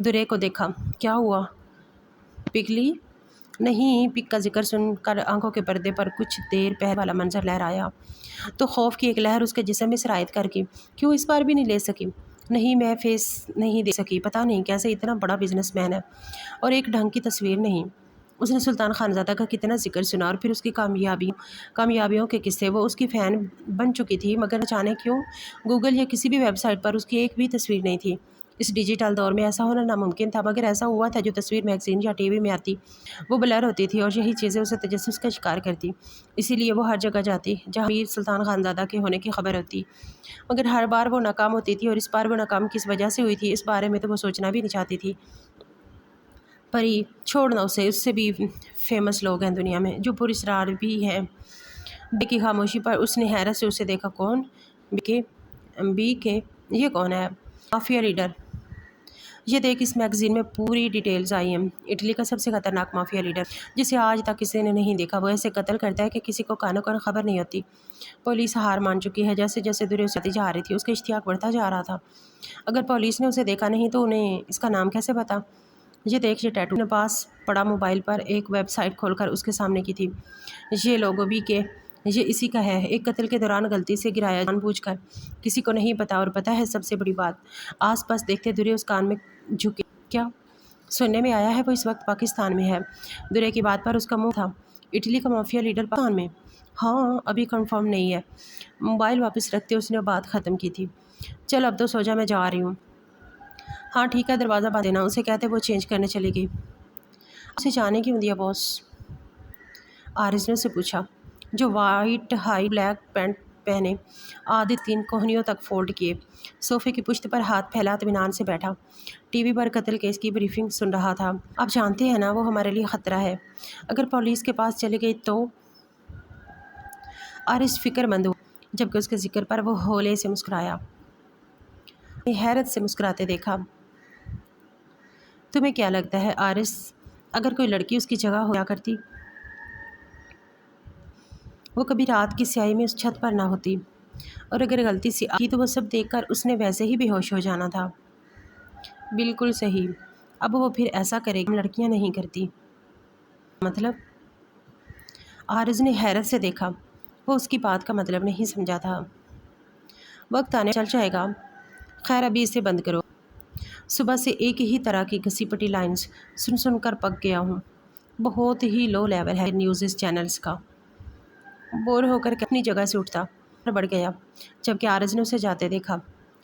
درے کو دیکھا۔ کیا ہوا؟ پگھلی؟ نہیں، پک کا ذکر سن کر آنکھوں کے پردے پر کچھ دیر پہلے والا منظر لہرایا تو خوف کی ایک لہر اس کے جسم میں سرایت کر گئی۔ کیوں اس بار بھی نہیں لے سکی؟ نہیں، میں فیس نہیں دے سکی، پتہ نہیں کیسے، اتنا بڑا بزنس مین ہے اور ایک ڈھنگ کی تصویر نہیں۔ اس نے سلطان خانزادہ کا کتنا ذکر سنا اور پھر اس کی کامیابیوں کے قصے، وہ اس کی فین بن چکی تھی، مگر اچانک کیوں گوگل یا کسی بھی ویب سائٹ پر اس کی ایک بھی تصویر نہیں تھی۔ اس ڈیجیٹل دور میں ایسا ہونا ناممکن تھا، مگر ایسا ہوا تھا۔ جو تصویر میگزین یا ٹی وی میں آتی وہ بلر ہوتی تھی اور یہی چیزیں اسے تجسس کا شکار کرتی، اسی لیے وہ ہر جگہ جاتی جہاں میر سلطان خانزادہ کے ہونے کی خبر ہوتی، مگر ہر بار وہ ناکام ہوتی تھی۔ اور اس بار وہ ناکام کس وجہ سے ہوئی تھی، اس بارے میں تو وہ سوچنا بھی نہیں چاہتی تھی۔ پری چھوڑنا اسے، اس سے بھی فیمس لوگ ہیں دنیا میں جو پراسرار بھی ہیں۔ بی کی خاموشی پر اس نے حیرت سے اسے دیکھا۔ کون؟ بی کے یہ کون ہے؟ Mafia leader. یہ دیکھ، اس میگزین میں پوری ڈیٹیلز آئی ہیں۔ اٹلی کا سب سے خطرناک مافیا لیڈر جسے آج تک کسی نے نہیں دیکھا، وہ ایسے قتل کرتا ہے کہ کسی کو کانوں کان خبر نہیں ہوتی۔ پولیس ہار مان چکی ہے۔ جیسے جیسے درے اسے جا رہی تھی اس کا اشتیاق بڑھتا جا رہا تھا۔ اگر پولیس نے اسے دیکھا نہیں تو انہیں اس کا نام کیسے پتا؟ یہ دیکھ، یہ ٹیٹو نے پاس پڑا موبائل پر ایک ویب سائٹ کھول کر اس کے سامنے کی تھی۔ یہ لوگو بھی کہ یہ اسی کا ہے، ایک قتل کے دوران غلطی سے گرایا جان بوجھ کر، کسی کو نہیں پتا۔ اور پتہ ہے سب سے بڑی بات؟ آس پاس دیکھتے درے اس کان میں جھکے۔ کیا؟ سننے میں آیا ہے وہ اس وقت پاکستان میں ہے۔ درے کی بات پر اس کا منہ تھا۔ اٹلی کا مافیا لیڈر پاکستان میں؟ ہاں، ابھی کنفرم نہیں ہے۔ موبائل واپس رکھتے اس نے بات ختم کی تھی۔ چل اب تو سو جا، میں جا رہی ہوں۔ ہاں ٹھیک ہے، دروازہ بند دینا، اسے کہتے وہ چینج کرنے چلی گئی۔ اسے جانے کیوں دیا باس؟ آرز نے اسے پوچھا، جو وائٹ ہائی بلیک پینٹ پہنے، آدھی 3 کوہنیوں تک فولڈ کیے، صوفے کی پشت پر ہاتھ پھیلا اطمینان سے بیٹھا، ٹی وی پر قتل کیس کی بریفنگ سن رہا تھا۔ آپ جانتے ہیں نا وہ ہمارے لیے خطرہ ہے، اگر پولیس کے پاس چلی گئی تو؟ آرز فکر مند ہوا، جبکہ اس کے ذکر پر وہ ہولے سے مسکرایا۔ حیرت سے مسکراتے دیکھا۔ تمہیں کیا لگتا ہے آرز، اگر کوئی لڑکی اس کی جگہ ہو جا کرتی، وہ کبھی رات کی سیاہی میں اس چھت پر نہ ہوتی، اور اگر غلطی سے آتی تو وہ سب دیکھ کر اس نے ویسے ہی بے ہوش ہو جانا تھا؟ بالکل صحیح۔ اب وہ پھر ایسا کرے گا لڑکیاں نہیں کرتی؟ مطلب؟ آرز نے حیرت سے دیکھا، وہ اس کی بات کا مطلب نہیں سمجھا تھا۔ وقت آنے چل جائے گا۔ خیر ابھی اسے بند کرو۔ صبح سے ایک ہی طرح کی گھسی پٹی لائنز سن سن کر پک گیا ہوں۔ بہت ہی لو لیول ہے نیوز چینلز کا۔ بور ہو کر اپنی جگہ سے اٹھتا بڑھ گیا، جبکہ آرز نے اسے جاتے دیکھا۔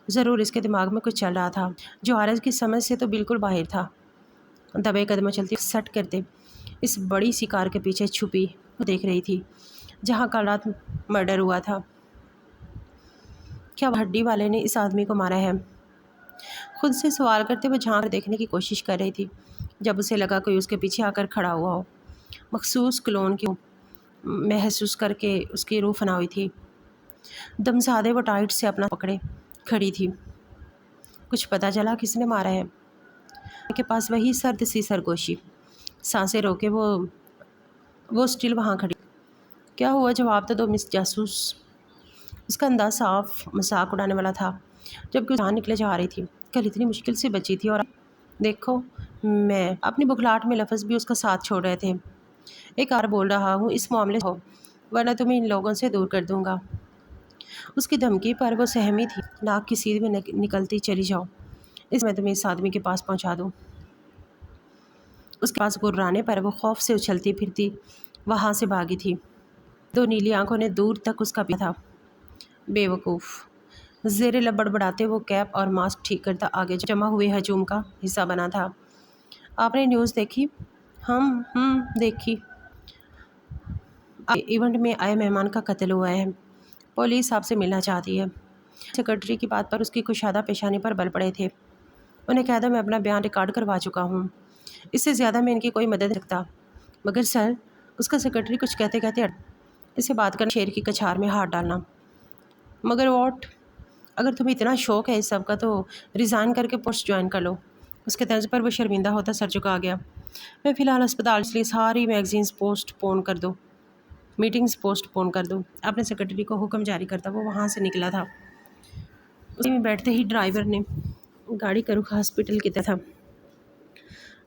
ضرور اس کے دماغ میں کچھ چل رہا تھا جو آرز کی سمجھ سے تو بالکل باہر تھا۔ دبے قدموں چلتی سٹ کرتے اس بڑی سی کار کے پیچھے چھپی وہ دیکھ رہی تھی جہاں کل رات مرڈر ہوا تھا۔ کیا ہڈی والے نے اس آدمی کو مارا ہے؟ خود سے سوال کرتے وہ جھانک کر دیکھنے کی کوشش کر رہی تھی، جب اسے لگا کوئی اس کے پیچھے آ کر کھڑا ہوا ہو۔ مخصوص کلون کی محسوس کر کے اس کی روح فنا ہوئی تھی۔ دم زادے وہ ٹائٹ سے اپنا پکڑے کھڑی تھی۔ کچھ پتہ چلا کس نے مارا ہے؟ کے پاس وہی سرد سی سرگوشی، سانسیں روکے وہ سٹل وہاں کھڑی۔ کیا ہوا؟ جواب تو دو مس جاسوس۔ اس کا انداز صاف مذاق اڑانے والا تھا، جبکہ وہ جان نکلے جا رہی تھی۔ کل اتنی مشکل سے بچی تھی اور دیکھو، میں اپنی بخلاہٹ میں لفظ بھی اس کا ساتھ چھوڑ رہے تھے۔ ایک اور بول رہا ہوں، اس معاملے سے ہو ورنہ تمہیں ان لوگوں سے دور کر دوں گا۔ اس کی دھمکی پر وہ سہمی تھی۔ ناک کی سیدھ میں نکلتی چلی جاؤ، اس میں تمہیں اس آدمی کے پاس پہنچا دوں۔ اس کے پاس گرانے پر وہ خوف سے اچھلتی پھرتی وہاں سے بھاگی تھی۔ 2 نیلی آنکھوں نے دور تک اس کا پیا تھا۔ بے وقوف، زیر لب بڑبڑاتے وہ کیپ اور ماسک ٹھیک کرتا آگے جمع ہوئے ہجوم کا حصہ بنا تھا۔ آپ نے نیوز دیکھی؟ دیکھی۔ ایونٹ میں آئے مہمان کا قتل ہوا ہے، پولیس آپ سے ملنا چاہتی ہے۔ سیکرٹری کی بات پر اس کی کشادہ پیشانی پر بل پڑے تھے۔ انہیں کہہ دو میں اپنا بیان ریکارڈ کروا چکا ہوں، اس سے زیادہ میں ان کی کوئی مدد رکھتا۔ مگر سر، اس کا سیکرٹری کچھ کہتے اسے بات کرنا شیر کی کچھار میں ہاتھ ڈالنا۔ مگر واٹ؟ اگر تمہیں اتنا شوق ہے اس سب کا تو ریزائن کر کے پوسٹ جوائن کر لو۔ اس کے طرز پر وہ شرمندہ ہوتا سر جھکا گیا۔ میں فی الحال اسپتال، اس لیے ساری میگزینز پوسٹ پون کر دو، میٹنگز پوسٹ پون کر دو۔ اپنے سیکرٹری کو حکم جاری کرتا وہ وہاں سے نکلا تھا۔ اسی میں بیٹھتے ہی ڈرائیور نے گاڑی کا رخ ہاسپٹل کی طرف تھا۔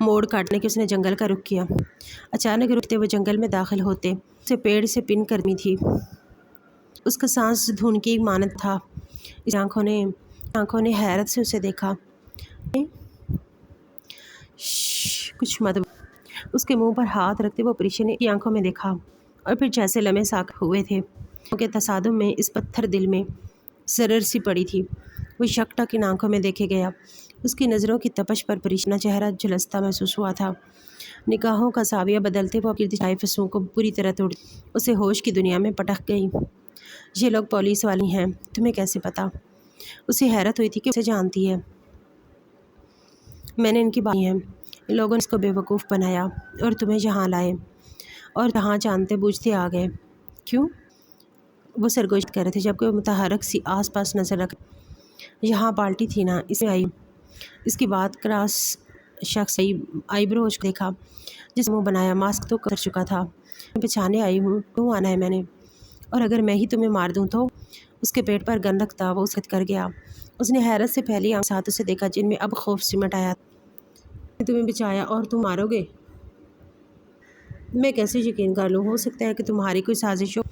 موڑ کاٹنے کے اس نے جنگل کا رخ کیا۔ اچانک رکتے وہ جنگل میں داخل ہوتے اسے پیڑ سے پن کرنی تھی۔ اس کا سانس دھن کی مانند تھا۔ اس آنکھوں نے حیرت سے اسے دیکھا۔ کچھ مت۔ اس کے منہ پر ہاتھ رکھتے وہ پریشا نے کی آنکھوں میں دیکھا، اور پھر جیسے لمحے ساکت ہوئے تھے کے تصادم میں اس پتھر دل میں زرر سی پڑی تھی۔ وہ شک ٹک ان آنکھوں میں دیکھے گیا۔ اس کی نظروں کی تپش پر پریشا چہرہ جھلستا محسوس ہوا تھا۔ نگاہوں کا زاویہ بدلتے وہ گرد چھائے فضول کو پوری طرح توڑ اسے ہوش کی دنیا میں پٹک گئی۔ یہ لوگ پولیس والی ہیں، تمہیں کیسے پتا؟ اسے حیرت ہوئی تھی کہ اسے جانتی ہے۔ میں نے ان کی بات کی ہے۔ ان لوگوں نے اس کو بے وقوف بنایا اور تمہیں یہاں لائے، اور جہاں جانتے بوجھتے آ گئے۔ کیوں؟ وہ سرگوشت کر رہے تھے جبکہ وہ متحرک سی آس پاس نظر رکھ۔ یہاں بالٹی تھی نا، اس میں آئی۔ اس کی بات کراس شخص آئی بروز دیکھا جس منہ بنایا ماسک تو کر چکا تھا۔ پہچانے آئی ہوں، کیوں آنا ہے میں نے؟ اور اگر میں ہی تمہیں مار دوں تو؟ اس کے پیٹ پر گن رکھتا وہ اس کر گیا۔ اس نے حیرت سے پھیلی آنکھ ساتھ اسے دیکھا جن میں اب خوف سمٹ آیا۔ تمہیں بچایا اور تم مارو گے؟ میں کیسے یقین کر لوں؟ ہو سکتا ہے کہ تمہاری کوئی سازش ہو۔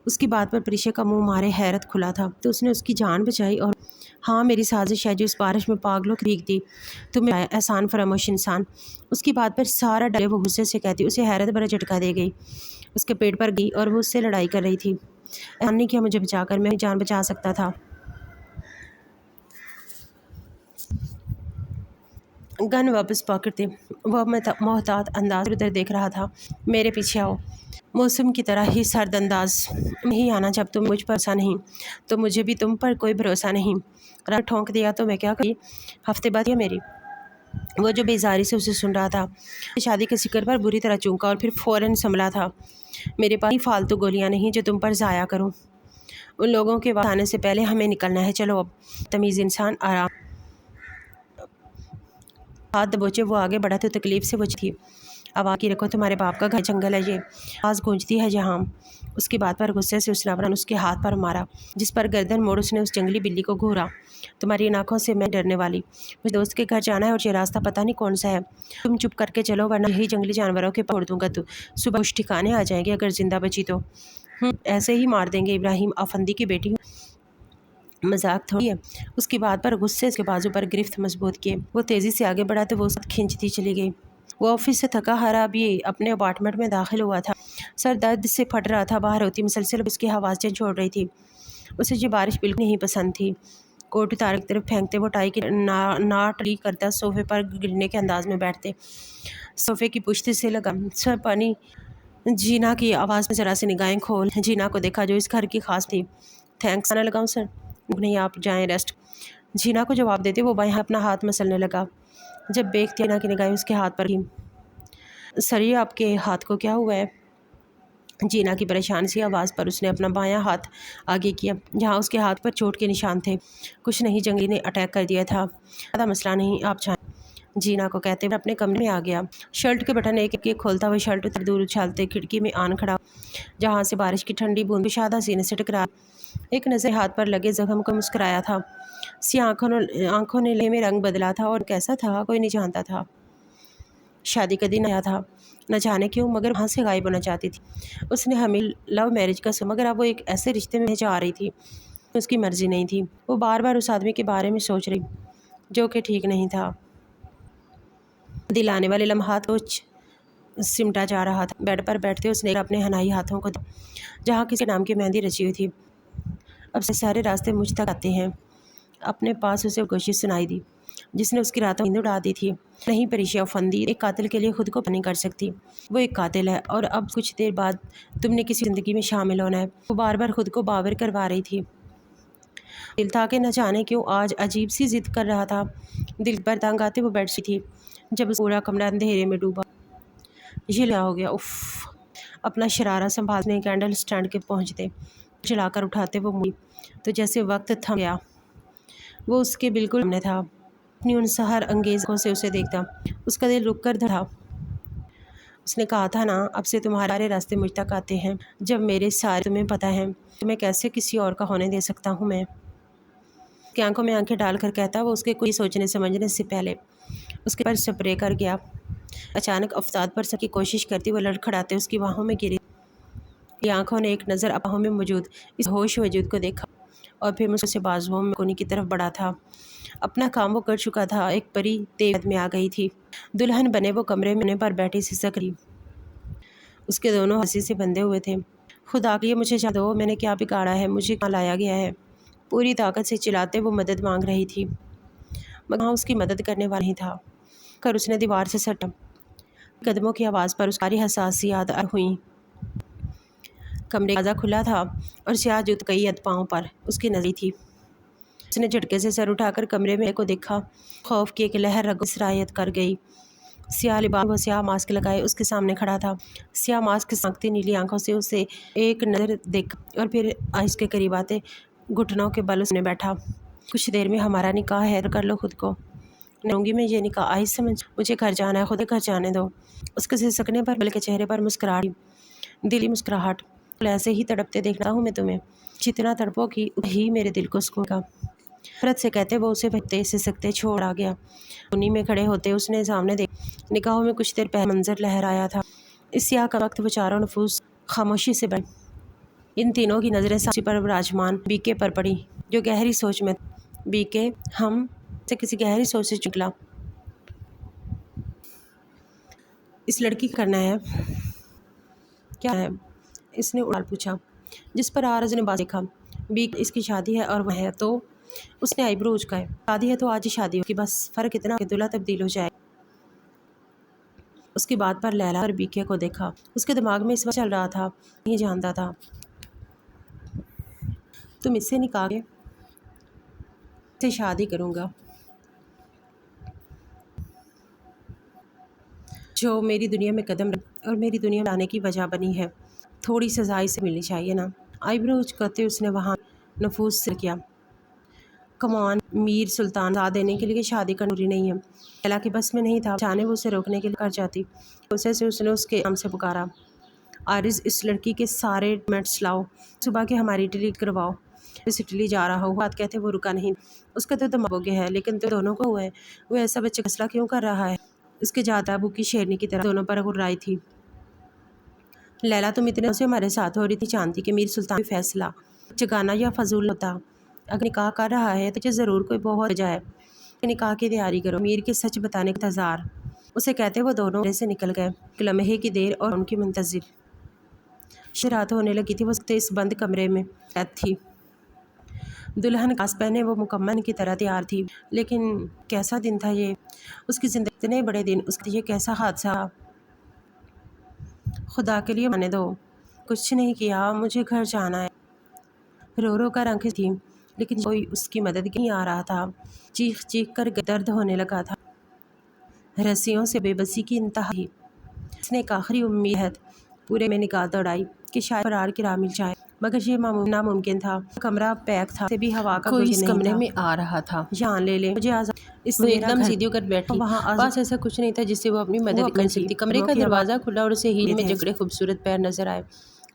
اس کی بات پر پریشا کا منہ مارے حیرت کھلا تھا۔ تو اس نے اس کی جان بچائی اور ہاں میری سازش ہے جو اس بارش میں پاگلوں کی بھیگ دی۔ تمہیں احسان فراموش انسان۔ اس کی بات پر سارا ڈرے وہ غصے سے کہتی اسے حیرت بھرا جھٹکا دے گئی۔ اس کے پیٹ پر گئی اور وہ اس سے لڑائی کر رہی تھی۔ احسان نے کیا مجھے بچا کر، میں جان بچا سکتا تھا۔ گن واپس پاکٹ دے۔ وہ محتاط انداز ادھر دیکھ رہا تھا۔ میرے پیچھے آؤ۔ موسم کی طرح ہی سرد انداز۔ نہیں آنا جب تم مجھ پر بھروسہ نہیں تو مجھے بھی تم پر کوئی بھروسہ نہیں۔ رنگ ٹھونک دیا تو میں کیا کری؟ ہفتے بعد یہ میری۔ وہ جو بیزاری سے اسے سن رہا تھا شادی کے ذکر پر بری طرح چونکا اور پھر فوراً سنبھلا تھا۔ میرے پاس فالتو گولیاں نہیں جو تم پر ضائع کروں۔ ان لوگوں کے وقت آنے سے پہلے ہمیں نکلنا ہے۔ چلو اب تمیز انسان آرام۔ ہاتھ دبوچے وہ آگے بڑھا تو تکلیف سے وہ تھی۔ آواز کی رکھو، تمہارے باپ کا گھر جنگل ہے، یہ آواز گونجتی ہے یہاں۔ اس کی بات پر غصے سے اس نے اپنا اس کے ہاتھ پر مارا جس پر گردن موڑ اس نے اس جنگلی بلی کو گھورا۔ تمہاری ان آنکھوں سے میں ڈرنے والی؟ مجھے دوست کے گھر جانا ہے اور یہ راستہ پتہ نہیں کون سا ہے۔ تم چپ کر کے چلو ورنہ یہی جنگلی جانوروں کے پھوڑ دوں گا تو صبح کچھ ٹھکانے آ جائیں گے اگر زندہ بچی تو۔ ایسے ہی مار دیں گے، ابراہیم افندی کی بیٹی ہوں، مذاق تھوڑی ہے۔ اس کی بات پر غصے کے بازو پر گرفت مضبوط کیے وہ تیزی سے آگے بڑھا تو وہ اس کھینچتی چلی گئی۔ وہ آفس سے تھکا ہارا اب یہ اپنے اپارٹمنٹ میں داخل ہوا تھا۔ سر درد سے پھٹ رہا تھا، باہر ہوتی مسلسل اس کی حواسیں چھوڑ رہی تھی۔ اسے یہ بارش بالکل نہیں پسند تھی۔ کوٹ اتار کی طرف پھینکتے وہ ٹائی کی ناٹ لی کرتا صوفے پر گرنے کے انداز میں بیٹھتے صوفے کی پشت سے لگا سر پانی۔ جینا کی آواز میں ذرا سی نگاہیں کھول جینا کو دیکھا جو اس گھر کی خاص تھی۔ تھینکس آنا لگاؤں سر؟ نہیں آپ جائیں ریسٹ۔ جینا کو جواب دیتے وہ بائیں اپنا ہاتھ مسلنے لگا جب بے اختیار جینا کی نگاہیں اس کے ہاتھ پر کی۔ سر یہ آپ کے ہاتھ کو کیا ہوا ہے؟ جینا کی پریشان سی آواز پر اس نے اپنا بایاں ہاتھ آگے کیا جہاں اس کے ہاتھ پر چوٹ کے نشان تھے۔ کچھ نہیں، جنگلی نے اٹیک کر دیا تھا، زیادہ مسئلہ نہیں، آپ جائیں۔ جینا کو کہتے ہوئے اپنے کمرے میں آ گیا۔ شرٹ کے بٹن ایک ایک کھولتا وہ شرٹ اتر دور اچھالتے کھڑکی میں آن کھڑا جہاں سے بارش کی ٹھنڈی بوند کشادہ سینے سے ٹکرا ایک نظر ہاتھ پر لگے زخم کو مسکرایا تھا۔ سیاہ آنکھوں نے لے میں رنگ بدلا تھا اور کیسا تھا کوئی نہیں جانتا تھا۔ شادی کا دن آیا تھا، نہ جانے کیوں مگر وہاں سے غائب ہونا چاہتی تھی۔ اس نے ہمیں لو میرج کا مگر اب وہ ایک ایسے رشتے میں جا رہی تھی اس کی مرضی نہیں تھی۔ وہ بار بار اس آدمی کے بارے میں سوچ رہی جو کہ ٹھیک نہیں تھا۔ دل آنے والے لمحات کو سمٹا جا رہا تھا۔ بیڈ پر بیٹھتے اس نے اپنے حنائی ہاتھوں کو جہاں کسی نام کی مہندی رچی ہوئی تھی۔ اب سے سارے راستے مجھ تک آتے ہیں۔ اپنے پاس اسے کوشش سنائی دی جس نے اس کی راتوں نیند اڑا دی تھی۔ نہیں پریشا افندی ایک قاتل کے لیے خود کو نہیں کر سکتی، وہ ایک قاتل ہے اور اب کچھ دیر بعد تم نے کسی زندگی میں شامل ہونا ہے۔ وہ بار بار خود کو باور کروا رہی تھی۔ دل تھا کہ نہ جانے کیوں آج عجیب سی ضد کر رہا تھا۔ دل پر تنگ آتے وہ بیٹھ سی تھی جب اس پورا کمرہ اندھیرے میں ڈوبا۔ یہ کیا ہو گیا؟ اف! اپنا شرارہ سنبھالنے کینڈل سٹینڈ کے پہنچتے جلا کر اٹھاتے وہ مڑی تو جیسے وقت تھم گیا۔ وہ اس کے بالکل سامنے تھا، اپنی ان سحر انگیز آنکھوں سے اسے دیکھتا۔ اس کا دل رک کر دھڑا۔ اس نے کہا تھا نا اب سے تمہارے راستے مجھ تک آتے ہیں جب میرے سارے تمہیں پتہ ہیں تمہیں کیسے کسی اور کا ہونے دے سکتا ہوں میں؟ اس کی آنکھوں میں آنکھیں ڈال کر کہتا وہ اس کے کوئی سوچنے سمجھنے سے پہلے اس کے پر سپرے کر گیا۔ اچانک افتاد پر سب کی کوشش کرتی وہ لڑکھڑاتے اس کی باہوں میں گری. آنکھوں نے ایک نظر باہوں میں موجود اس ہوش وجود کو دیکھا اور پھر مجھ سے بازوؤں میں کونی کی طرف بڑھا تھا. اپنا کام وہ کر چکا تھا. ایک پری تیز میں آ گئی تھی. دلہن بنے وہ کمرے میں پر بیٹھی سسک رہی. اس کے دونوں ہنسی سے بندھے ہوئے تھے. خدا کے لیے مجھے جا دو. میں نے کیا بگاڑا ہے؟ مجھے کہاں لایا گیا ہے؟ پوری طاقت سے چلاتے وہ مدد مانگ رہی تھی مگر وہاں اس کی مدد کرنے والا نہیں تھا. کر اس نے دیوار سے سٹا. قدموں کی آواز پر اس ساری حساسیات ہوئیں. کمرے کا دروازہ کھلا تھا اور سیاہ جوت کئی پاؤں پر اس کی نظر تھی. اس نے جھٹکے سے سر اٹھا کر کمرے میں کو دیکھا. خوف کی ایک لہر رگوں سرایت کر گئی. سیاہ لباس وہ سیاہ ماسک لگائے اس کے سامنے کھڑا تھا. سیاہ ماسک سانکتی نیلی آنکھوں سے اسے ایک نظر دیکھ اور پھر اس کے قریب آتے گھٹنوں کے بل اس نے بیٹھا. کچھ دیر میں ہمارا نکاح ہے. کر لو خود کو. نہوں گی میں یہ نکاح آج سمجھ. مجھے گھر جانا ہے. خود گھر جانے دو. اس کے سسکنے پر بل کے چہرے پر مسکراہٹ, دلی مسکراہٹ. ایسے ہی تڑپتے دیکھتا ہوں میں تمہیں. جتنا تڑپو گی ہی میرے دل کو سکون گا. نفرت سے کہتے وہ اسے بھجتے سسکتے چھوڑ آ گیا. انہی میں کھڑے ہوتے اس نے سامنے دیکھا. نگاہوں میں کچھ دیر پہلے منظر لہرایا تھا. اس سیاہ کا وقت وہ چاروں نفوس خاموشی سے بیٹھے. ان تینوں کی نظریں سانسی پر براجمان بی کے پر پڑی جو گہری سوچ میں. بی کے ہم سے کسی گہری سوچ سے نکلا. اس لڑکی کا کرنا ہے کیا ہے؟ اس نے اڑال پوچھا جس پر آرز نے باز دیکھا. بی اس کی شادی ہے اور وہ ہے تو اس نے آئیبرو اچکائے. شادی ہے تو آج ہی شادی ہوگی. بس فرق اتنا کہ دلہا تبدیل ہو جائے. اس کی بات پر لیلا اور بی کے کو دیکھا. اس کے دماغ میں اس وقت چل رہا تھا نہیں جانتا تھا. تم اس سے نکاح کے سے شادی کروں گا جو میری دنیا میں قدم رکھ اور میری دنیا میں آنے کی وجہ بنی ہے. تھوڑی سزا اسے ملنی چاہیے نا. آئیبرو اچکاتے اس نے وہاں نفوس سے کیا. کمان میر سلطان ساتھ دینے کے لیے شادی کا ضروری نہیں ہے. لیلا کے بس میں نہیں تھا. جانے وہ اسے روکنے کے لیے کر جاتی. اسے سے اس نے اس کے نام سے پکارا. آرز اس لڑکی کے سارے ڈاکومنٹس لاؤ. صبح کے ہماری اٹلی کرواؤ. اس اٹلی جا رہا ہوں. بات کہتے وہ رکا نہیں. اس کا تو دماغ ہو گیا ہے لیکن تو دونوں کو ہوا ہے. وہ ایسا بچے کا فیصلہ کیوں کر رہا ہے؟ اس کے جاتا ابو کی شیرنی کی طرح دونوں پر غرائی تھی. لیلا تم اتنے سے ہمارے ساتھ ہو رہی تھی. جانتی کہ میر سلطان کا فیصلہ چگانا یا فضول ہوتا. اگر نکاح کر رہا ہے تو تجھے ضرور کوئی بہت وجہ ہے. نکاح کی تیاری کرو. میر کے سچ بتانے کا انتظار اسے کہتے وہ دونوں سے نکل گئے. لمحے کی دیر اور ان کی منتظر رات ہونے لگی تھی. وہ اس بند کمرے میں قید تھی. دلہن کاس پہنے وہ مکمل کی طرح تیار تھی. لیکن کیسا دن تھا یہ. اس کی زندگی اتنے بڑے دن. اس کا یہ کیسا حادثہ. خدا کے لیے مانے دو. کچھ نہیں کیا. مجھے گھر جانا ہے. رو رو کر آنکھیں تھیں لیکن کوئی اس کی مدد نہیں آ رہا تھا. چیخ چیخ کر درد ہونے لگا تھا. رسیوں سے بے بسی کی انتہا تھی. اس نے ایک آخری امید پورے میں نگاہ دوڑائی کہ شاید فرار کی راہ مل جائے مگر یہ ناممکن تھا. کمرہ پیک تھا. سے بھی ہوا کا کوئی اس کمرے میں آ رہا تھا. جان لے لے مجھے اس نے ایک دم سیدھی ہو کر بیٹھی. پاس ایسا کچھ نہیں تھا جس سے وہ اپنی مدد کر سکتی. کمرے کا دروازہ کھلا اور اسے ہیل میں جکڑے خوبصورت پیر نظر آئے.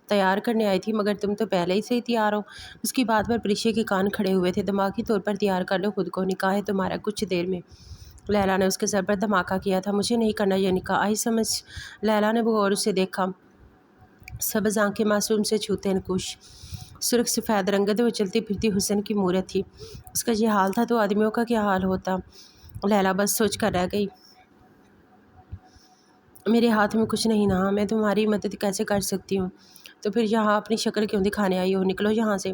تیار کرنے آئی تھی مگر تم تو پہلے ہی سے تیار ہو. اس کی بات پر پریشے کے کان کھڑے ہوئے تھے. دماغی طور پر تیار کر لو خود کو. نکاح ہے تمہارا کچھ دیر میں. لیلا نے اس کے سر پر دھماکہ کیا تھا. مجھے نہیں کرنا یہ نکاح. آئی سمجھ. لیلا نے وہ اور اسے دیکھا. سبز آنکھیں معصوم سے چھوتے نکوش. سرخ سفید رنگت وہ چلتی پھرتی حسن کی مورت تھی. اس کا یہ حال تھا تو آدمیوں کا کیا حال ہوتا. لیلا بس سوچ کر رہ گئی. میرے ہاتھ میں کچھ نہیں نا. میں تمہاری مدد کیسے کر سکتی ہوں. تو پھر یہاں اپنی شکل کیوں دکھانے آئی ہو. نکلو یہاں سے.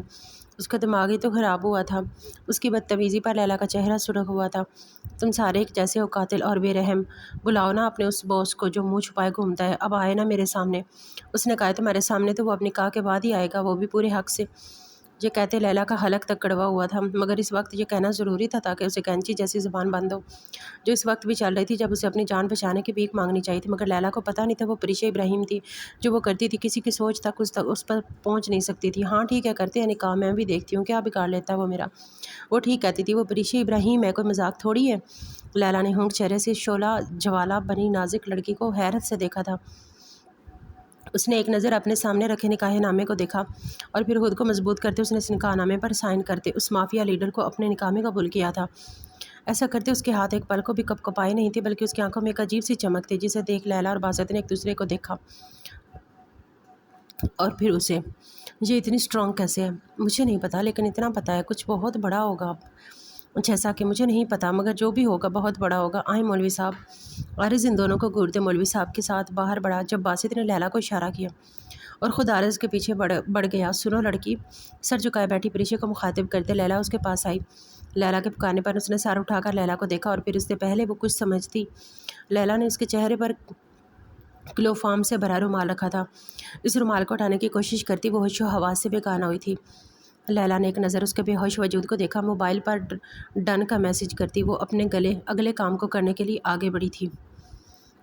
اس کا دماغ ہی تو خراب ہوا تھا. اس کی بدتمیزی پر لیلا کا چہرہ سرخ ہوا تھا. تم سارے ایک جیسے ہو قاتل اور بے رحم. بلاؤ نا اپنے اس باس کو جو منہ چھپائے گھومتا ہے. اب آئے نا میرے سامنے. اس نے کہا تمہارے سامنے تو وہ اپنے نکاح کے بعد ہی آئے گا. وہ بھی پورے حق سے. یہ کہتے لیلا کا حلق تک کڑوا ہوا تھا مگر اس وقت یہ کہنا ضروری تھا تاکہ اسے کینچی جیسی زبان بند ہو جو اس وقت بھی چل رہی تھی جب اسے اپنی جان بچانے کی بھیک مانگنی چاہیے تھی. مگر لیلا کو پتہ نہیں تھا وہ پریشہ ابراہیم تھی. جو وہ کرتی تھی کسی کی سوچ تک اس پر پہنچ نہیں سکتی تھی. ہاں ٹھیک ہے کرتے ہیں نکاح. میں بھی دیکھتی ہوں کیا بگاڑ لیتا وہ میرا. وہ ٹھیک کہتی تھی. وہ پریشہ ابراہیم ہے. کوئی مذاق تھوڑی ہے. لیلا نے ہونک چہرے سے شعلہ جوالا بنی نازک لڑکی کو حیرت سے دیکھا تھا. اس نے ایک نظر اپنے سامنے رکھے نکاح نامے کو دیکھا اور پھر خود کو مضبوط کرتے اس نے اس نکاح نامے پر سائن کرتے اس مافیا لیڈر کو اپنے نکاح میں قبول کیا تھا. ایسا کرتے اس کے ہاتھ ایک پل کو بھی کپکپائے نہیں تھے، بلکہ اس کی آنکھوں میں ایک عجیب سی چمک تھی، جسے دیکھ لیلا اور باسط نے ایک دوسرے کو دیکھا اور پھر اسے، یہ اتنی اسٹرانگ کیسے ہے؟ مجھے نہیں پتا، لیکن اتنا پتا ہے کچھ بہت بڑا ہوگا، جیسا کہ مجھے نہیں پتا، مگر جو بھی ہوگا بہت بڑا ہوگا۔ آئیں مولوی صاحب۔ عارض ان دونوں کو گھورتے مولوی صاحب کے ساتھ باہر بڑھا۔ جب باسط نے لیلا کو اشارہ کیا اور خود عارض کے پیچھے بڑھ گیا، سنو لڑکی، سر جھکائے بیٹھی پریشا کو مخاطب کرتے لیلا اس کے پاس آئی۔ لیلا کے پکارنے پر اس نے سر اٹھا کر لیلا کو دیکھا، اور پھر اس سے پہلے وہ کچھ سمجھتی لیلا نے اس کے چہرے پر کلوفام سے بھرا رومال رکھا تھا۔ اس رومال کو اٹھانے کی کوشش کرتی وہ ہوش و حواس سے بےگانہ ہوئی تھی۔ لیلا نے ایک نظر اس کے بے ہوش وجود کو دیکھا۔ موبائل پر ڈن کا میسج کرتی وہ اپنے اگلے کام کو کرنے کے لیے آگے بڑھی تھی۔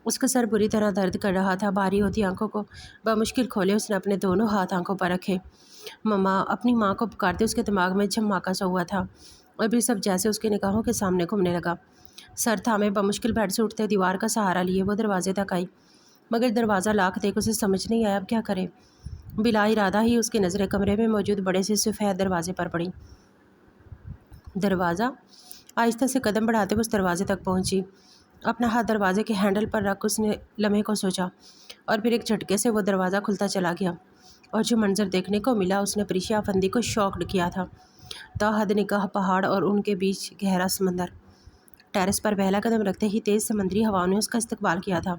اس کا سر بری طرح درد کر رہا تھا۔ بھاری ہوتی آنکھوں کو بمشکل کھولے اس نے اپنے دونوں ہاتھ آنکھوں پر رکھے۔ مما اپنی ماں کو پکارتے اس کے دماغ میں جھماکا سا ہوا تھا، اور پھر سب جیسے اس کے نگاہوں کے سامنے گھومنے لگا۔ سر تھامے بمشکل بیڈ سے اٹھتے دیوار کا سہارا لیے وہ دروازے تک آئی، مگر دروازہ لاک دیکھ اسے سمجھ نہیں آیا اب کیا کرے۔ بلا ارادہ ہی اس کی نظریں کمرے میں موجود بڑے سے سفید دروازے پر پڑیں۔ دروازہ؟ آہستہ سے قدم بڑھاتے وہ اس دروازے تک پہنچی۔ اپنا ہاتھ دروازے کے ہینڈل پر رکھ اس نے لمحے کو سوچا، اور پھر ایک جھٹکے سے وہ دروازہ کھلتا چلا گیا، اور جو منظر دیکھنے کو ملا اس نے پریشا افندی کو شاکڈ کیا تھا۔ تا حد نگاہ پہاڑ اور ان کے بیچ گہرا سمندر۔ ٹیرس پر پہلا قدم رکھتے ہی تیز سمندری ہواؤں نے اس کا استقبال کیا تھا۔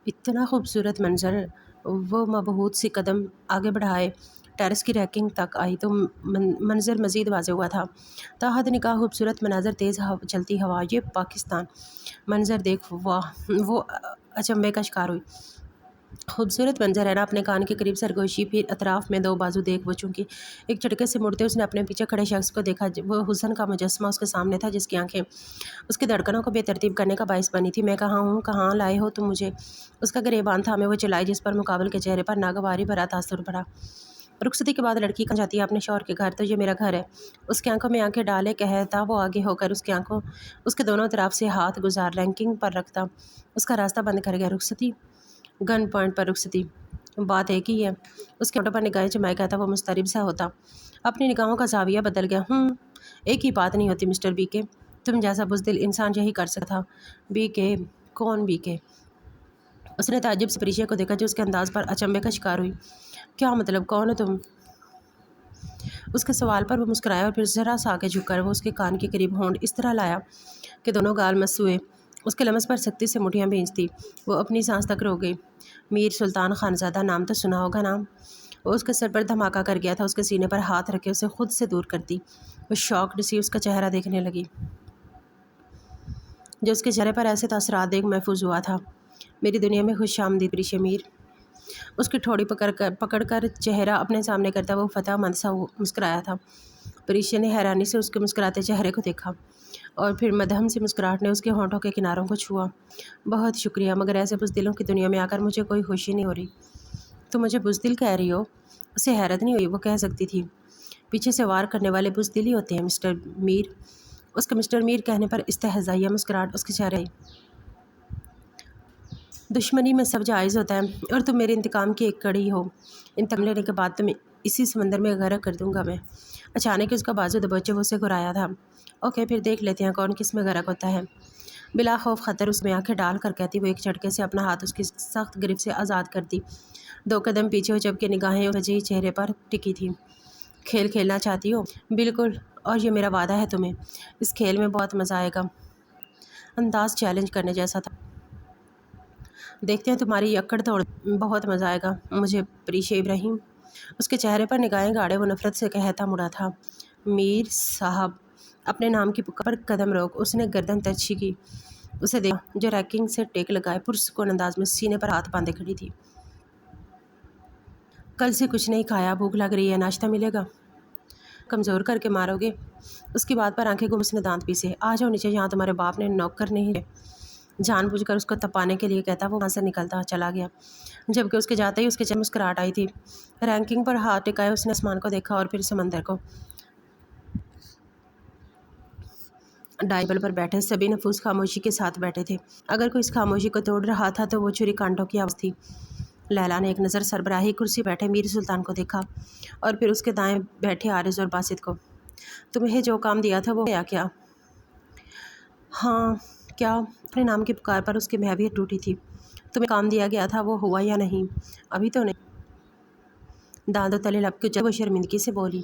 اتنا خوبصورت منظر! وہ مبہوت سی قدم آگے بڑھائے ٹیرس کی ریکنگ تک آئی تو منظر مزید واضح ہوا تھا۔ تا حد نگاہ خوبصورت مناظر، تیز چلتی ہوا، یہ پاکستان منظر دیکھ وہ اچنبھے کا شکار ہوئی۔ خوبصورت منظر ہے نا؟ اپنے کان کے قریب سرگوشی، پھر اطراف میں دو بازو دیکھ وہ چونکی ایک جھٹکے سے مڑتے اس نے اپنے پیچھے کھڑے شخص کو دیکھا۔ وہ حسن کا مجسمہ اس کے سامنے تھا، جس کی آنکھیں اس کی دھڑکنوں کو بے ترتیب کرنے کا باعث بنی تھی۔ میں کہاں ہوں؟ کہاں لائے ہو تم مجھے؟ اس کا گریبان تھامے وہ چلائی، جس پر مقابل کے چہرے پر ناگواری بھرا تاثر پڑا۔ رخصتی کے بعد لڑکی کہاں جاتی ہے؟ اپنے شوہر کے گھر۔ تو یہ میرا گھر ہے۔ اس کی آنکھوں میں آنکھیں ڈالے کہتا وہ آگے ہو کر اس کے دونوں طرف سے ہاتھ گزار رینکنگ پر رکھتا اس کا راستہ بند کر گیا۔ رخصتی؟ گن پوائنٹ پر رخصتی؟ بات ایک ہی ہے۔ اس کے ہونٹوں پر نگاہیں جمائے کہتا وہ مضطرب سا ہوتا۔ اپنی نگاہوں کا زاویہ بدل گیا۔ ایک ہی بات نہیں ہوتی مسٹر بی کے۔ تم جیسا بزدل انسان یہی کر سکتا تھا۔ بی کے؟ کون بی کے؟ اس نے تعجب سے پریشا کو دیکھا، جو اس کے انداز پر اچنبھے کا شکار ہوئی۔ کیا مطلب؟ کون ہو تم؟ اس کے سوال پر وہ مسکرایا، اور پھر ذرا سا آگے جھک کر وہ اس کے کان کے قریب ہونٹ اس طرح لایا کہ دونوں گال مس ہوئے۔ اس کے لمس پر سختی سے مٹھیاں بھینچتی وہ اپنی سانس تک رو گئی۔ میر سلطان خانزادہ، نام تو سنا ہوگا نا؟ وہ اس کے سر پر دھماکہ کر گیا تھا۔ اس کے سینے پر ہاتھ رکھے اسے خود سے دور کرتی وہ شاکڈ سی اس کا چہرہ دیکھنے لگی، جو اس کے چہرے پر ایسے تاثرات دیکھ محفوظ ہوا تھا۔ میری دنیا میں خوش آمدید پریشا میر۔ اس کی ٹھوڑی پکڑ کر چہرہ اپنے سامنے کرتا وہ فتح مند سا مسکرایا تھا۔ پریشا نے حیرانی سے اس کے مسکراتے چہرے کو دیکھا، اور پھر مدھم سی مسکراہٹ نے اس کے ہونٹوں کے کناروں کو چھوا۔ بہت شکریہ، مگر ایسے بزدلوں کی دنیا میں آ کر مجھے کوئی خوشی نہیں ہو رہی۔ تم مجھے بزدل کہہ رہی ہو؟ اسے حیرت نہیں ہوئی، وہ کہہ سکتی تھی۔ پیچھے سے وار کرنے والے بزدل ہی ہوتے ہیں مسٹر میر۔ اس کے مسٹر میر کہنے پر استہزائیہ مسکراہٹ اس کے چہرے آئی۔ دشمنی میں سب جائز ہوتا ہے، اور تم میرے انتقام کی ایک کڑی ہو۔ انتقام لینے کے بعد تمہیں اسی سمندر میں غرق کر دوں گا میں۔ اچانک اس کا بازو دبوچے وہ اسے گھرایا تھا۔ اوکے، پھر دیکھ لیتے ہیں کون کس میں غرق ہوتا ہے۔ بلا خوف خطر اس میں آنکھیں ڈال کر کہتی وہ ایک جھٹکے سے اپنا ہاتھ اس کی سخت گرفت سے آزاد کرتی دو قدم پیچھے ہو، جبکہ نگاہیں اس وجہی چہرے پر ٹکی تھیں۔ کھیل کھیلنا چاہتی ہو؟ بالکل، اور یہ میرا وعدہ ہے تمہیں۔ اس کھیل میں بہت مزہ آئے گا۔ انداز چیلنج کرنے جیسا تھا۔ دیکھتے ہیں تمہاری اکڑ دوڑ۔ بہت مزہ آئے گا مجھے پریشا ابراہیم۔ اس کے چہرے پر نگاہیں گاڑے وہ نفرت سے کہتا مڑا تھا۔ میر صاحب، اپنے نام کی پکار پر قدم روک۔ اس نے گردن ترچھی کی اسے دیکھا، جو ریکنگ سے ٹیک لگائے پرسکون انداز میں سینے پر ہاتھ باندھے کھڑی تھی۔ کل سے کچھ نہیں کھایا، بھوک لگ رہی ہے، ناشتہ ملے گا؟ کمزور کر کے مارو گے؟ اس کی بات پر آنکھیں گم اس نے دانت پیسے۔ آ جاؤ نیچے، یہاں تمہارے باپ نے نوکر نہیں ہے۔ جان بوجھ کر اس کو تپانے کے لیے کہتا وہ وہاں سے نکلتا چلا گیا، جبکہ اس کے جاتے ہی اس کے چہرے مسکراہٹ آئی تھی۔ رینکنگ پر ہاتھ ٹکائے اس نے آسمان کو دیکھا، اور پھر سمندر کو۔ ڈائننگ ٹیبل پر بیٹھے سبھی نفوس خاموشی کے ساتھ بیٹھے تھے۔ اگر کوئی اس خاموشی کو توڑ رہا تھا تو وہ چھری کانٹوں کی آواز تھی۔ لیلا نے ایک نظر سربراہی کرسی بیٹھے میر سلطان کو دیکھا، اور پھر اس کے دائیں بیٹھے عارض اور باسط کو۔ تمہیں جو کام دیا تھا وہ کیا؟ ہاں، کیا اپنے نام کی پکار پر اس کی محبت ٹوٹی تھی؟ تمہیں کام دیا گیا تھا، وہ ہوا یا نہیں؟ ابھی تو نہیں۔ دانتوں تلے لب کے جب وہ شرمندگی سے بولی،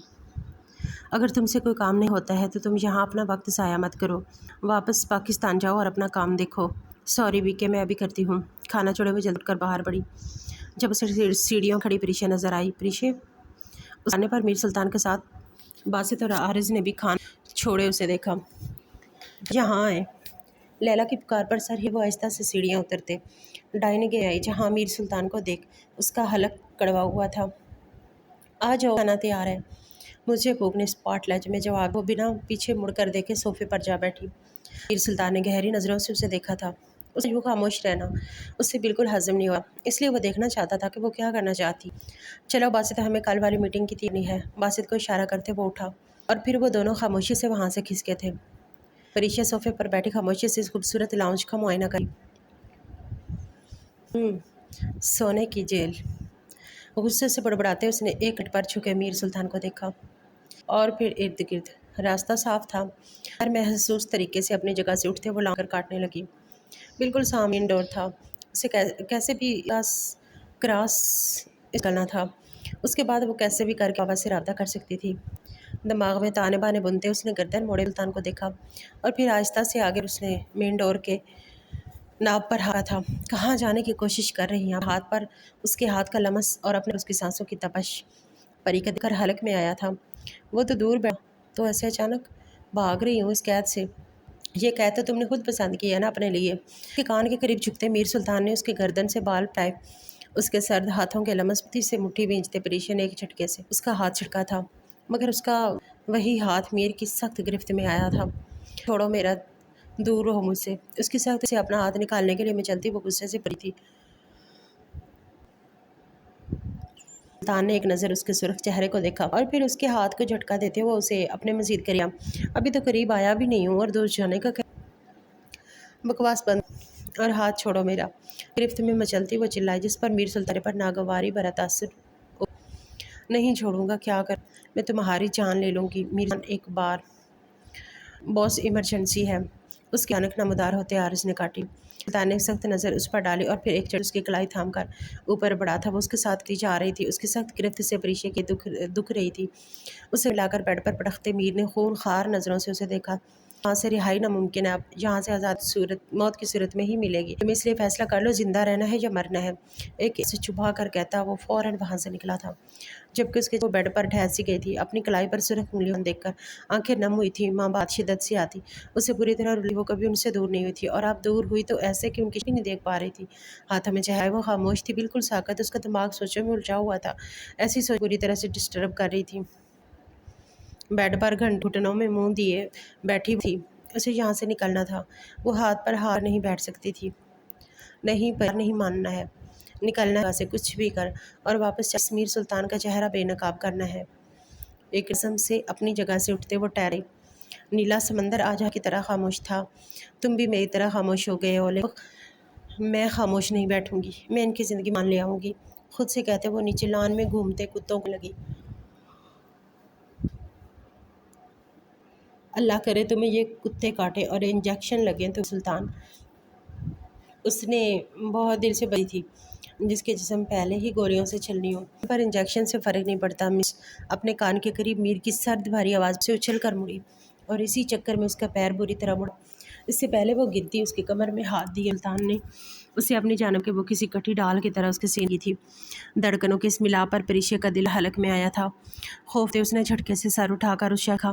اگر تم سے کوئی کام نہیں ہوتا ہے تو تم یہاں اپنا وقت ضائع مت کرو، واپس پاکستان جاؤ اور اپنا کام دیکھو۔ سوری ویکے، میں ابھی کرتی ہوں۔ کھانا چھوڑے ہوئے جلد کر باہر بڑھی۔ جب اسے سیڑھیوں کھڑی پریشے نظر آئی، پریشے اس آنے پر میر سلطان کے ساتھ باسط اور عارض نے بھی کھانا چھوڑے اسے دیکھا۔ یہاں آئے۔ لیلا کی پکار پر سر ہی وہ آہستہ سے سیڑھیاں اترتے ڈائننگ میں آئی، جہاں میر سلطان کو دیکھ اس کا حلق کڑوا ہوا تھا۔ آ جاؤ، کھانا تیار ہے۔ مجھے بھوک نے اسپاٹ لائٹ میں جواب وہ بنا پیچھے مڑ کر دیکھے صوفے پر جا بیٹھی۔ میر سلطان نے گہری نظروں سے اسے دیکھا تھا۔ اسے یوں خاموش رہنا اس سے بالکل ہضم نہیں ہوا، اس لیے وہ دیکھنا چاہتا تھا کہ وہ کیا کرنا چاہتی۔ چلو باسط، ہمیں کل والی میٹنگ کی تیاری ہے۔ باسط کو اشارہ کرتے وہ اٹھا اور پھر وہ دونوں خاموشی سے وہاں سے کھسکے تھے۔ پریشا صوفے پر بیٹھی خاموشی سے اس خوبصورت لاؤنج کا معائنہ کری۔ سونے کی جیل۔ غصے سے بڑبڑاتے اس نے ایک منٹ پر جھکے میر سلطان کو دیکھا اور پھر ارد گرد۔ راستہ صاف تھا۔ ہر محسوس طریقے سے اپنی جگہ سے اٹھتے وہ لانگ کر کاٹنے لگی۔ بالکل سامنے انڈور تھا، اسے کیسے بھی کراس نکلنا تھا۔ اس کے بعد وہ کیسے بھی کر کے آواز سے رابطہ کر سکتی تھی۔ دماغ میں تانے بانے بنتے اس نے گردن موڑے سلطان کو دیکھا اور پھر آہستہ سے آگے اس نے مین ڈور کے ناب پر ہارا تھا۔ کہاں جانے کی کوشش کر رہی ہیں؟ ہاتھ پر اس کے ہاتھ کا لمس اور اپنے اس کی سانسوں کی تپش پری کا کر حلق میں آیا تھا۔ وہ تو دور بیٹھا تو ایسے اچانک بھاگ رہی ہوں اس قید سے؟ یہ قید تو تم نے خود پسند کی ہے نا اپنے لیے۔ اس کے کان کے قریب جھکتے میر سلطان نے اس کے گردن سے بال اٹھائے، اس کے سرد ہاتھوں کے لمس سے مٹھی بھینچتے پریشے نے ایک جھٹکے سے اس کا ہاتھ چھڑکا تھا، مگر اس کا وہی ہاتھ میر کی سخت گرفت میں آیا تھا۔ چھوڑو میرا، دور رہو مجھ سے۔ اس کی سخت سے اپنا ہاتھ نکالنے کے لیے میں چلتی وہ غصے سے بھری تھی۔ سلطان نے ایک نظر اس کے سرخ چہرے کو دیکھا اور پھر اس کے ہاتھ کو جھٹکا دیتے وہ اسے اپنے مزید کریا۔ ابھی تو قریب آیا بھی نہیں ہوں اور دور جانے کا کیا؟ بکواس بند اور ہاتھ چھوڑو میرا۔ گرفت میں مچلتی وہ چلائی، جس پر میر سلطان پر ناگواری بھرا تاثر۔ نہیں چھوڑوں گا، کیا کر میں تمہاری جان لے لوں گی میر سلطان۔ ایک بار باس ایمرجنسی ہے، اس کے اچانک نمودار ہوتے عارض نے کاٹی۔ سلطان نے سخت نظر اس پر ڈالی اور پھر ایک چڑھ اس کی کلائی تھام کر اوپر بڑھا تھا۔ وہ اس کے ساتھ جا رہی تھی، اس کی سخت گرفت سے پریشے کی دکھ رہی تھی۔ اسے ملا کر بیڈ پر پٹکتے میر نے خون خوار نظروں سے اسے دیکھا۔ یہاں سے رہائی ناممکن ہے، اب یہاں سے آزاد موت کی صورت میں ہی ملے گی۔ تم اس لیے فیصلہ کر لو زندہ رہنا ہے یا مرنا ہے، ایک سے چبھا کر کہتا وہ فوراً وہاں سے نکلا تھا، جبکہ اس کے وہ بیڈ پر ٹھہر سی گئی تھی، اپنی کلائی پر سرخ انگلیاں دیکھ کر آنکھیں نم ہوئی تھیں۔ ماں بات شدت سے آتی اسے بری طرح رلی، وہ کبھی ان سے دور نہیں ہوئی تھی، اور اب دور ہوئی تو ایسے کہ ان کی شکل نہیں دیکھ پا رہی تھی۔ ہاتھوں میں چہرہ وہ خاموش تھی، بالکل ساکت۔ اس کا دماغ سوچوں میں الجھا ہوا تھا، ایسی سوچ بری طرح سے ڈسٹرب کر رہی تھی۔ بیڈ پر گھٹنوں میں منہ دیے بیٹھی تھی، اسے یہاں سے نکلنا تھا۔ وہ ہاتھ پر ہار نہیں بیٹھ سکتی تھی۔ نہیں پر نہیں ماننا ہے، نکلنا ہے سے کچھ بھی کر اور واپس میر سلطان کا چہرہ بے نقاب کرنا ہے۔ ایک قسم سے اپنی جگہ سے اٹھتے وہ ٹھہرے۔ نیلا سمندر آجا کی طرح خاموش تھا۔ تم بھی میری طرح خاموش ہو گئے ہو، لیکن میں خاموش نہیں بیٹھوں گی، میں ان کی زندگی مان لے آؤں گی، خود سے کہتے وہ نیچے لان میں گھومتے کتوں کو لگی۔ اللہ کرے تمہیں یہ کتے کاٹے اور انجیکشن لگیں تو سلطان۔ اس نے بہت دل سے بڑی تھی، جس کے جسم پہلے ہی گولیوں سے چھلنی ہو، پر انجیکشن سے فرق نہیں پڑتا۔ مس اپنے کان کے قریب میر کی سرد بھاری آواز سے اچھل کر مڑی اور اسی چکر میں اس کا پیر بری طرح مڑا۔ اس سے پہلے وہ گرتی اس کی کمر میں ہاتھ دیے سلطان نے اسے اپنی جانب کے وہ کسی کٹھی ڈال کی طرح اس کے سینے کی تھی۔ دھڑکنوں کے اس ملاپ پر پریشے کا دل حلق میں آیا تھا۔ خوفتے اس نے جھٹکے سے سر اٹھا کر اس شخص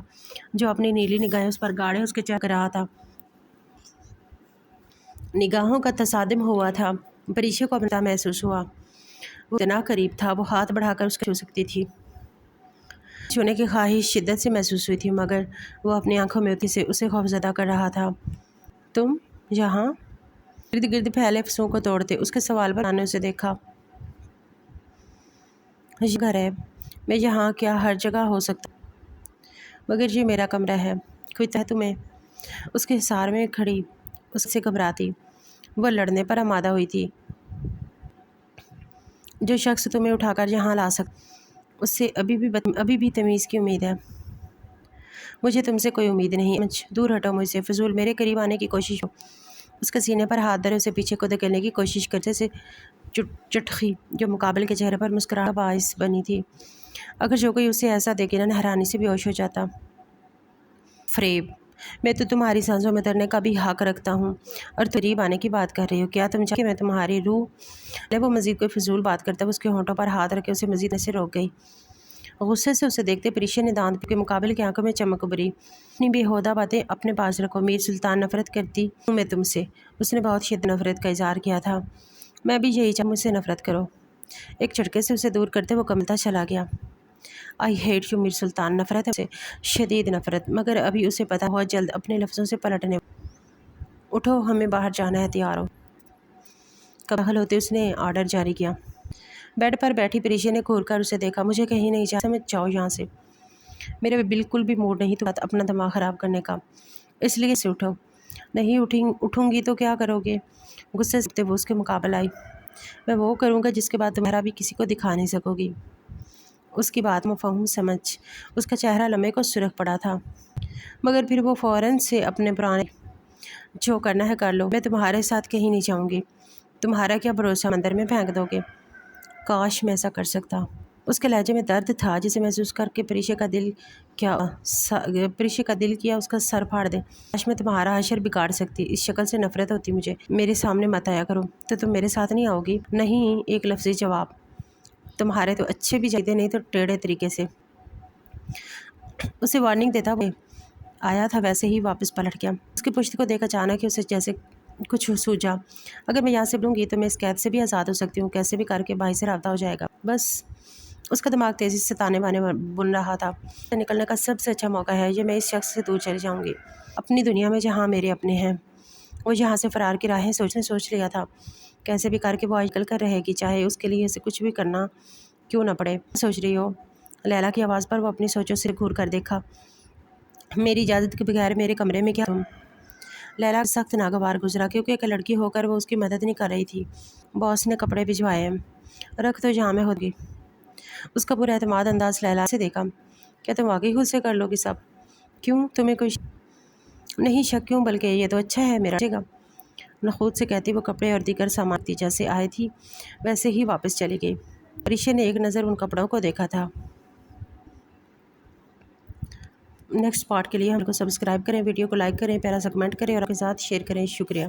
جو اپنی نیلی نگاہیں اس پر گاڑے اس کے چہرے رہا تھا۔ نگاہوں کا تصادم ہوا تھا، پریشے کو اپنا محسوس ہوا۔ وہ اتنا قریب تھا، وہ ہاتھ بڑھا کر اس کو چھو سکتی تھی۔ چھونے کی خواہش شدت سے محسوس ہوئی تھی، مگر وہ اپنی آنکھوں میں سے اسے خوفزدہ کر رہا تھا۔ تم یہاں؟ ارد گرد پھیلے فسوں کو توڑتے اس کے سوال پر نے اسے دیکھا۔ یہ گھر ہے، میں یہاں کیا ہر جگہ ہو سکتا، مگر یہ میرا کمرہ ہے۔ کوئی ہے تمہیں؟ اس کے حصار میں کھڑی اس سے گھبراتی وہ لڑنے پر آمادہ ہوئی تھی۔ جو شخص تمہیں اٹھا کر یہاں لا سکتا، اس سے ابھی بھی تمیز کی امید ہے۔ مجھے تم سے کوئی امید نہیں، دور ہٹو مجھ سے، فضول میرے قریب آنے کی کوشش ہو۔ اس کے سینے پر ہاتھ دھرے اسے پیچھے کو دھکیلنے کی کوشش کرتے سے چٹخی جو مقابل کے چہرے پر مسکراہٹ کا باعث بنی تھی۔ اگر جو کوئی اسے ایسا دیکھے نا حیرانی سے بے ہوش ہو جاتا۔ فریب، میں تو تمہاری سانسوں میں ترنے کا بھی حق رکھتا ہوں اور قریب آنے کی بات کر رہی ہو، کیا تم چاہتی کہ میں تمہاری روح؟ وہ مزید کوئی فضول بات کرتا، اس کے ہونٹوں پر ہاتھ رکھ کے اسے مزید سے روک گئی۔ غصے سے اسے دیکھتے پریشا نے دانت کے مقابل کی آنکھوں میں چمک ابھری۔ اپنی بے ہودہ باتیں اپنے پاس رکھو، میر سلطان نفرت کرتی ہوں میں تم سے، اس نے بہت شدید نفرت کا اظہار کیا تھا۔ میں بھی یہی چاہوں، مجھ سے نفرت کرو۔ ایک جھٹکے سے اسے دور کرتے وہ کملتا چلا گیا۔ آئی ہیٹ یو میر سلطان، نفرت ہے اسے، شدید نفرت، مگر ابھی اسے پتا بہت جلد اپنے لفظوں سے پلٹنے۔ اٹھو، ہمیں باہر جانا ہے، تیار ہو۔ داخل ہوتے اس نے آرڈر جاری کیا۔ بیڈ پر بیٹھی پریشا نے گھور کر اسے دیکھا۔ مجھے کہیں نہیں جانا، سمجھ جاؤ یہاں سے۔ میرے بالکل بھی موڈ نہیں تو اپنا دماغ خراب کرنے کا، اس لیے سے اٹھو۔ نہیں اٹھوں گی تو کیا کرو گے؟ غصے سے وہ اس کے مقابل آئی۔ میں وہ کروں گا جس کے بعد تمہارا بھی کسی کو دکھا نہیں سکو گی۔ اس کی بات مفہوم سمجھ اس کا چہرہ لمحے کو سرخ پڑا تھا، مگر پھر وہ فوراً سے اپنے پرانے جو کرنا ہے کر لو، میں تمہارے ساتھ کہیں نہیں جاؤں گی۔ تمہارا کیا بھروسہ مندر میں پھینک دو گے؟ کاش میں ایسا کر سکتا۔ اس کے لہجے میں درد تھا جسے محسوس کر کے پریشا کا دل کیا اس کا سر پھاڑ دے۔ کاش میں تمہارا حشر بگاڑ سکتی، اس شکل سے نفرت ہوتی مجھے، میرے سامنے مت آیا کرو۔ تو تم میرے ساتھ نہیں آؤ گی؟ نہیں، ایک لفظی جواب۔ تمہارے تو اچھے بھی جاتے نہیں تو ٹیڑھے طریقے سے۔ اسے وارننگ دیتا وہ آیا تھا ویسے ہی واپس پلٹ گیا۔ اس کی پشت کو دیکھ اچانک ہی اسے جیسے کچھ سوجا۔ اگر میں یہاں سے لوں گی تو میں اس قید سے بھی آزاد ہو سکتی ہوں، کیسے بھی کر کے بھائی سے رابطہ ہو جائے گا۔ بس اس کا دماغ تیزی سے تانے بانے بن رہا تھا۔ نکلنے کا سب سے اچھا موقع ہے یہ، میں اس شخص سے دور چلی جاؤں گی، اپنی دنیا میں جہاں میرے اپنے ہیں۔ وہ یہاں سے فرار کی راہیں سوچ لیا تھا، کیسے بھی کر کے وہ آج نکل کر رہے گی، چاہے اس کے لیے اسے کچھ بھی کرنا کیوں نہ پڑے۔ سوچ رہی ہو؟ لیلا کی آواز پر وہ اپنی سوچوں سے گھور کر دیکھا۔ میری اجازت کے بغیر میرے کمرے میں کیا تم؟ لیلا سخت ناگوار گزرا کیونکہ ایک لڑکی ہو کر وہ اس کی مدد نہیں کر رہی تھی۔ باس نے کپڑے بھجوائے ہیں، رکھ تو جہاں میں ہوگی۔ اس کا پورا اعتماد انداز لیلا سے دیکھا۔ کیا تم واقعی خود سے کر لو گی سب؟ کیوں، تمہیں کوئی نہیں شک؟ کیوں، بلکہ یہ تو اچھا ہے میرا گا۔ نخوت سے کہتی وہ کپڑے اور دیگر سامان جیسے آئے تھی ویسے ہی واپس چلی گئی۔ پریشا نے ایک نظر ان کپڑوں کو دیکھا تھا۔ نیکسٹ پارٹ کے لیے ہم کو سبسکرائب کریں، ویڈیو کو لائک کریں، پیارا سا کمنٹ کریں اور اپنے ساتھ شیئر کریں۔ شکریہ۔